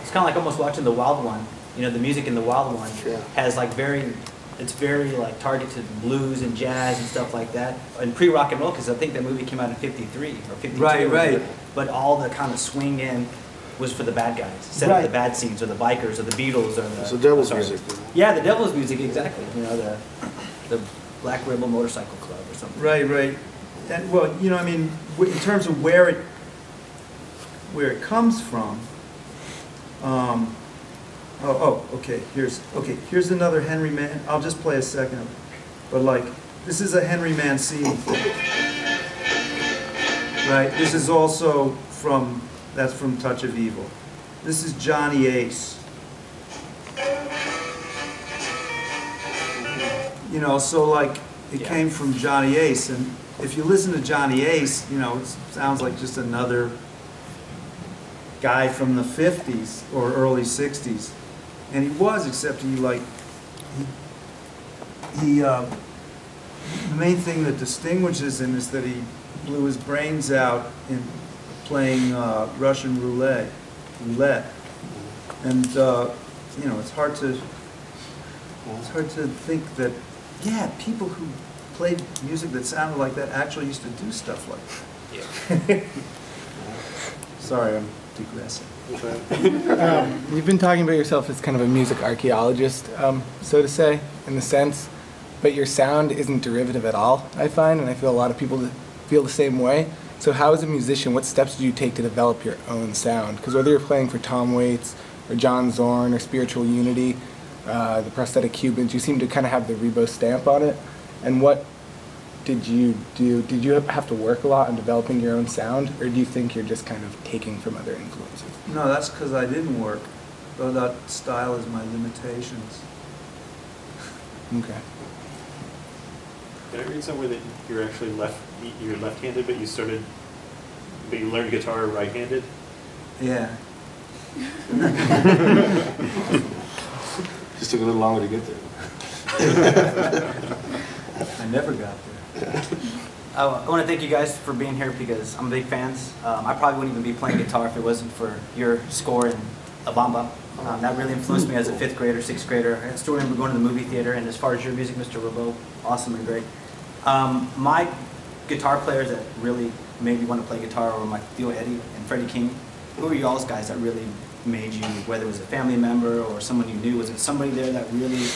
it's kind of like almost watching The Wild One. You know, the music in The Wild One has like it's very like targeted to blues and jazz and stuff like that. And pre-rock and roll, because I think that movie came out in '53 or '52. Right. But all the kind of swing in was for the bad guys, set up the bad scenes, or the bikers, or the Beatles, or the... It's the devil's music. Yeah, the devil's music, exactly. You know, the Black Rebel Motorcycle Club or something. Right. And, well, you know, I mean, in terms of where it comes from, okay, here's another Henry Mann. I'll just play a second. But, like, this is a Henry Mancini thing. Right? This is also that's from Touch of Evil. This is Johnny Ace. You know, so like, it came from Johnny Ace, and if you listen to Johnny Ace, you know, it sounds like just another guy from the 50s or early 60s. And he was, except the main thing that distinguishes him is that he blew his brains out in playing Russian roulette. And you know, it's hard to think that, yeah, people who played music that sounded like that actually used to do stuff like that. Yeah. Sorry, I'm digressing. You've been talking about yourself as kind of a music archaeologist, so to say, in the sense, but your sound isn't derivative at all, I find, and I feel a lot of people feel the same way. So how, as a musician, what steps do you take to develop your own sound? Because whether you're playing for Tom Waits, or John Zorn, or Spiritual Unity, the Prosthetic Cubans, you seem to kind of have the Ribot stamp on it. And what did you do? Did you have to work a lot on developing your own sound, or do you think you're just kind of taking from other influences? No, that's because I didn't work. Though that style is my limitations. Okay. Did I read somewhere that you're actually left-handed, but you learned guitar right-handed? Yeah. Just took a little longer to get there. I never got there. I want to thank you guys for being here because I'm big fans. I probably wouldn't even be playing guitar if it wasn't for your score in La Bamba. That really influenced me as a 5th grader, 6th grader. I still remember going to the movie theater, and as far as your music, Mr. Ribot, awesome and great. My guitar players that really made me want to play guitar were my Theo Eddie and Freddie King. Who are y'all's guys that really made you, whether it was a family member or someone you knew, was it somebody there that really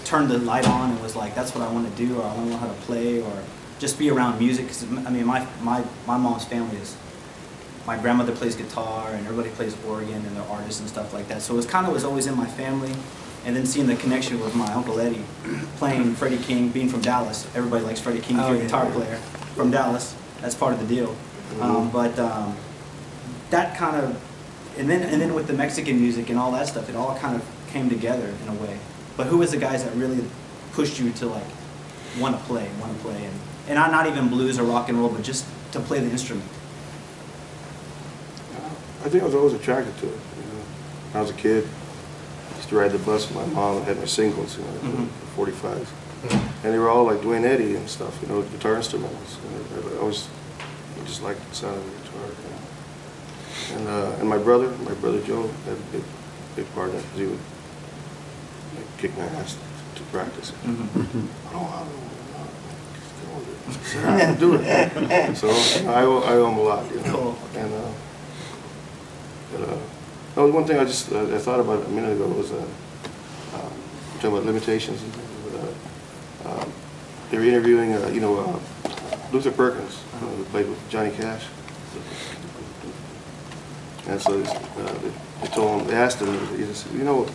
turned the light on and was like, that's what I want to do, or I want to know how to play, or just be around music? Because I mean, my mom's family is, my grandmother plays guitar and everybody plays organ and they're artists and stuff like that. So it was always in my family. And then seeing the connection with my Uncle Eddie, playing Freddie King, being from Dallas. Everybody likes Freddie King, if you're a guitar player from Dallas. That's part of the deal. That kind of, and then with the Mexican music and all that stuff, it all kind of came together in a way. But who was the guys that really pushed you to like want to play, and not even blues or rock and roll, but just to play the instrument? I think I was always attracted to it. You know, when I was a kid, I used to ride the bus with my mom and had my singles, you know, 45s. And they were all like Dwayne Eddy and stuff, you know, guitar instrumentals. And I always just liked the sound of the guitar. You know. And my brother Joe had a big part in it, because he would kick my ass to practice. I don't do it. So I owe him a lot, you know. Cool. And one thing I thought about a minute ago was talking about limitations. They were interviewing, Luther Perkins, who played with Johnny Cash. And so they asked him, he said, you know,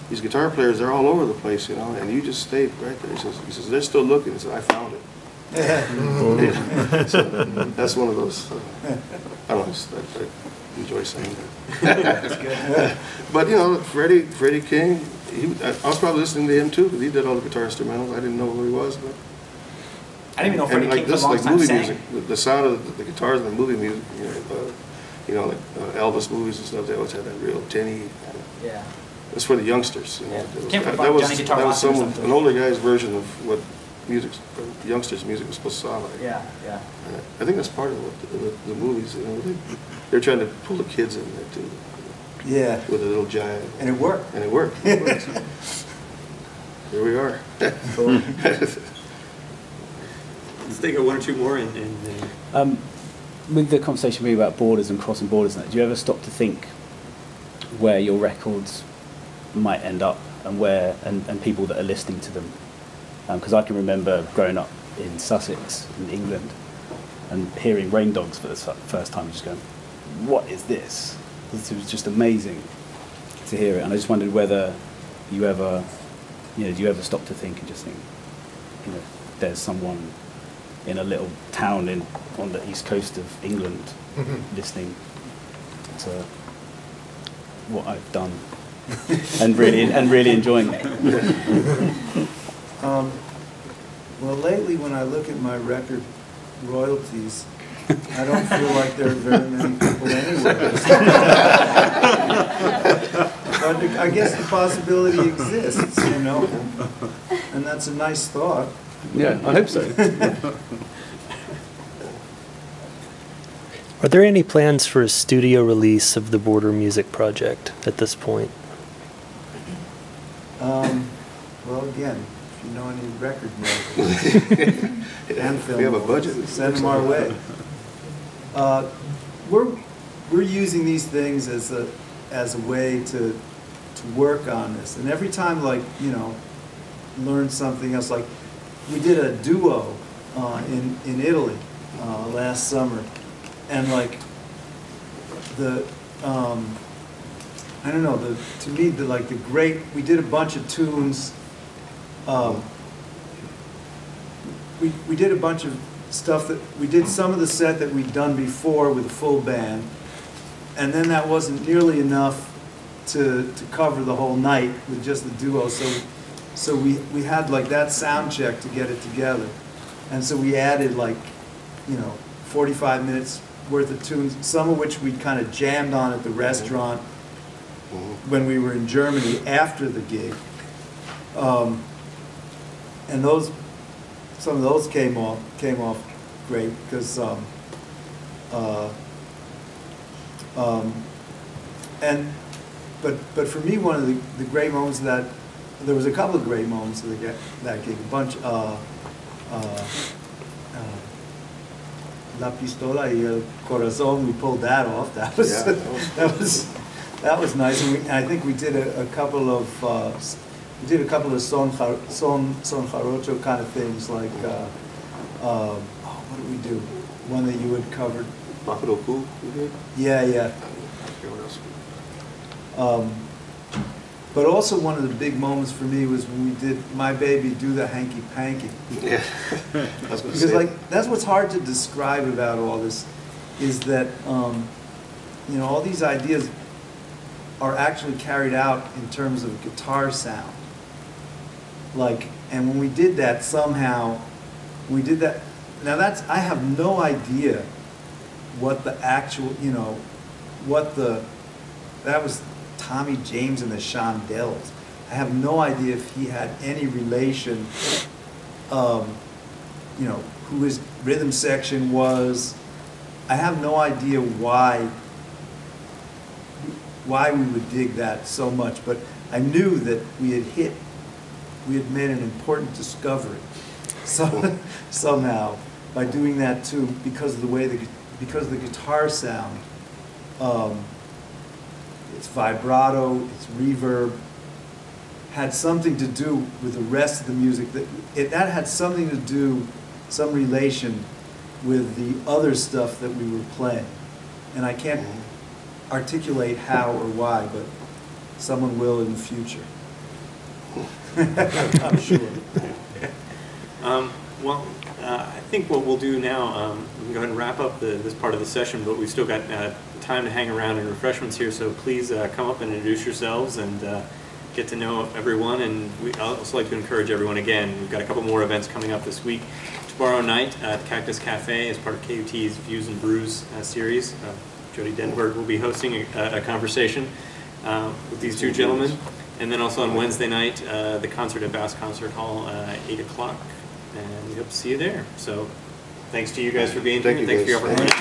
these guitar players, they're all over the place, you know, and you just stayed right there. He says, they're still looking. He said, I found it. So that's one of those, I don't know, I enjoy saying that. That's good. But, you know, Freddie King, I was probably listening to him too, because he did all the guitar instrumentals. I didn't know who he was. But I didn't even know Freddie King for a long time movie sang. music, the sound of the guitars in the movie music, like Elvis movies and stuff, they always had that real tinny. Yeah. It's for the youngsters. You know. Yeah. Came from that was Johnny an older guy's version of what youngsters' music was supposed to sound like. Yeah. I think that's part of what the movies, you know, they're trying to pull the kids in there too. Yeah. with a little jive. And it worked. And it worked. It worked. Here we are. Let's take one or two more and With the conversation really about borders and crossing borders, and that, do you ever stop to think where your records might end up and where and people that are listening to them? Because I can remember growing up in Sussex, in England, and hearing Rain Dogs for the first time, and just going, "What is this?" It was just amazing to hear it, and I just wondered whether you ever, do you ever stop to think and just think, there's someone in a little town on the east coast of England listening to what I've done and really enjoying it. Well, lately when I look at my record royalties, I don't feel like there are very many people anywhere. But I guess the possibility exists, and that's a nice thought. Yeah, I hope so. Are there any plans for a studio release of the Border Music project at this point? Well, again, if you know any record makers and film, We have a budget. send them our way. We're using these things as a way to work on this, and every time, learn something else. Like we did a duo in Italy last summer, and I don't know, to me we did a bunch of tunes. We did a bunch of stuff that we did some of the set that we'd done before with a full band, and then that wasn't nearly enough to cover the whole night with just the duo. So we had that sound check to get it together, and so we added 45 minutes worth of tunes, some of which we kind of jammed on at the restaurant when we were in Germany after the gig, and some of those came off great because but for me, one of the great moments there was a couple of great moments of that gig. A bunch. La Pistola y el Corazón, we pulled that off. That was nice. And I think we did a couple of son jarocho kind of things, like what did we do? One that you had covered. Buffalo Cool, we did? Yeah. I forget what else. But also one of the big moments for me was when we did My Baby Do the Hanky Panky. Yeah. Because that's what's hard to describe about all this, is that all these ideas are actually carried out in terms of guitar sound. And when we did that, somehow now I have no idea what the actual, that was Tommy James and the Shondells. I have no idea if he had any relation, who his rhythm section was. I have no idea why we would dig that so much, but I knew that we had made an important discovery somehow by doing that too, because of the guitar sound. Its vibrato, its reverb, had something to do with the rest of the music. That had something to do, some relation with the other stuff that we were playing. And I can't articulate how or why, but someone will in the future. I'm sure. I think what we'll do now, we can go ahead and wrap up this part of the session, but we've still got time to hang around and refreshments here, so please come up and introduce yourselves and get to know everyone. And I'd also like to encourage everyone again, we've got a couple more events coming up this week. Tomorrow night at the Cactus Cafe as part of KUT's Views and Brews series. Jody Denberg will be hosting a conversation with these two gentlemen. And then also on Wednesday night, the concert at Bass Concert Hall at 8 o'clock. And we hope to see you there. So thanks to you guys for being here. Thanks for your opportunity.